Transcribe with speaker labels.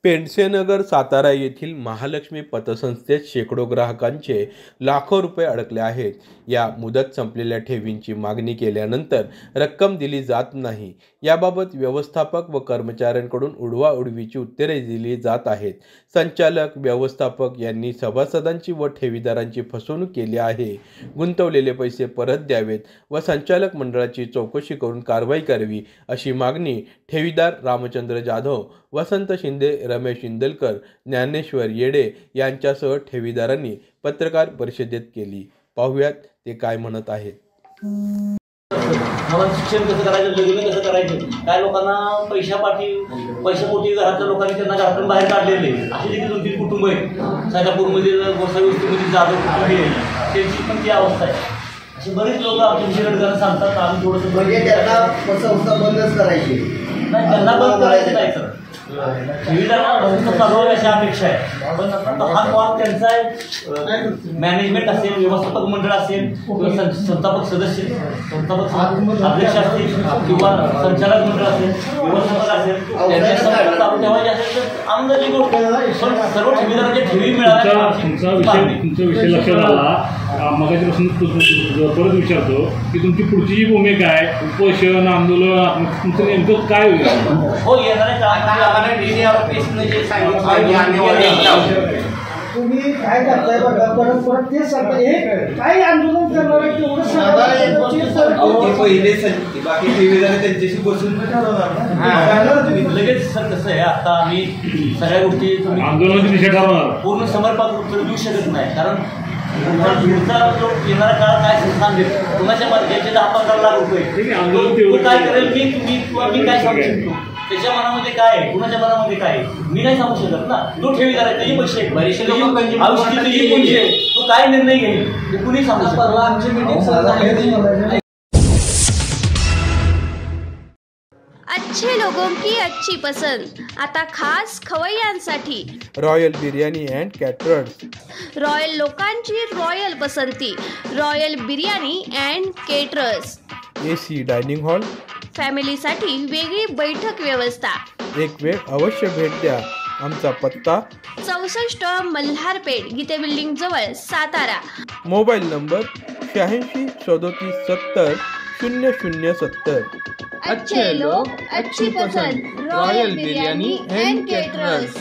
Speaker 1: पेंडसेनगर सातारा येथील महालक्ष्मी पतसंस्थेत शेकडो ग्राहकांचे लाखो रुपये अडकले आहेत। या मुदत संपलेल्या ठेवींची मागणी केल्यानंतर रक्कम दिली जात नाही। याबाबत व्यवस्थापक व कर्मचाऱ्यांकडून उडवाउडवीची उत्तरे दिली जात आहेत। संचालक व्यवस्थापक यांनी सभासदांची व ठेवीदारांची फसवणूक केली आहे। गुंतवलेले पैसे परत द्यावेत व संचालक मंडळाची चौकशी करून कारवाई करावी अशी मागणी ठेवीदार रामचंद्र जाधव, वसंत शिंदे, रमेश इंदलकर, ज्ञानेश्वर येडे यांच्यासह ठेवीदारांनी पत्रकार परिषदेत केली। पाहुयात ते काय म्हणत आहेत।
Speaker 2: शिक्षण कसं करायचं, लग्न कसं करायचं, काय लोकांना पैशापोटी घरातल्या लोकांनी त्यांना घरातून बाहेर काढलेले असे देखील 2-3 कुटुंब आहेत। साजापूरमध्ये गोसावी वस्तीमध्ये जाधव कुटुंब आहे, त्यांची पण ती अवस्था आहे। असे बरेच लोक आमच्या सांगतात आम्ही थोडंसं
Speaker 3: म्हणजे त्यांना संस्था बंदच करायची
Speaker 2: नाही, त्यांना बंद करायचं नाही सर, ठेवीदारांना चालवावी अशी अपेक्षा आहे। पण हा कॉल त्यांचा मॅनेजमेंट असेल, व्यवस्थापक मंडळ असेल, संस्थापक सदस्य, संस्थापक अध्यक्ष असतील किंवा संचालक मंडळ असेल, व्यवस्थापक असेल, त्यांच्या चालू ठेवायचे असेल तर आनंदाची गोष्ट। पण सर्व ठेवीदारांच्या ठेवी मिळाल्या।
Speaker 4: तुमचा विषय लक्षात आला, मगाच्यापासून परत विचारतो की तुमची पुढची जी भूमिका आहे, उपोषण, आंदोलन, तुमचं नेमकं काय होईल?
Speaker 2: हो, येणाऱ्या काळात
Speaker 3: तुम्ही काय करताय बघा, परत तेच सांगता काय आंदोलन करणार
Speaker 5: बाकी ठेवीदार त्यांच्याशी बसून
Speaker 2: लगेच सर कसं आहे, आता आम्ही सगळ्या गोष्टी पूर्ण समर्पक उत्तर देऊ शकत नाही, कारण पुढचा जो येणारा काळ काय संस्थान देतो, कुणाच्या ज्याचे 10-15 लाख रुपये काय करेल की तुम्ही किंवा मी काय सांगू शकतो, त्याच्या मनामध्ये काय आहे, कुणाच्या मनामध्ये काय आहे, मी नाही सांगू शकत ना। तो ठेवीदार आहे, त्याची पैसे तो काय निर्णय घेईल ते कुणी सांगू शकतो। आमची मीटिंग
Speaker 6: अच्छे लोगों की अच्छी पसंद आता खास खवय्यांसाठी
Speaker 1: royal biryani and caterers.
Speaker 6: Royal लोकांची रॉयल पसंती, royal biryani and caterers.
Speaker 1: AC dining hall,
Speaker 6: फॅमिलीसाठी वेगळी बैठक व्यवस्था।
Speaker 1: एक वेळ अवश्य भेट द्या। आमचा पत्ता
Speaker 6: 64 मल्हारपेठ, गीते बिल्डिंग जवळ, सातारा।
Speaker 1: Mobile number 86 37 70 0070।
Speaker 6: अच्छे लोग अच्छी पसंद, रॉयल बिर्याणी अँड केटरर्स।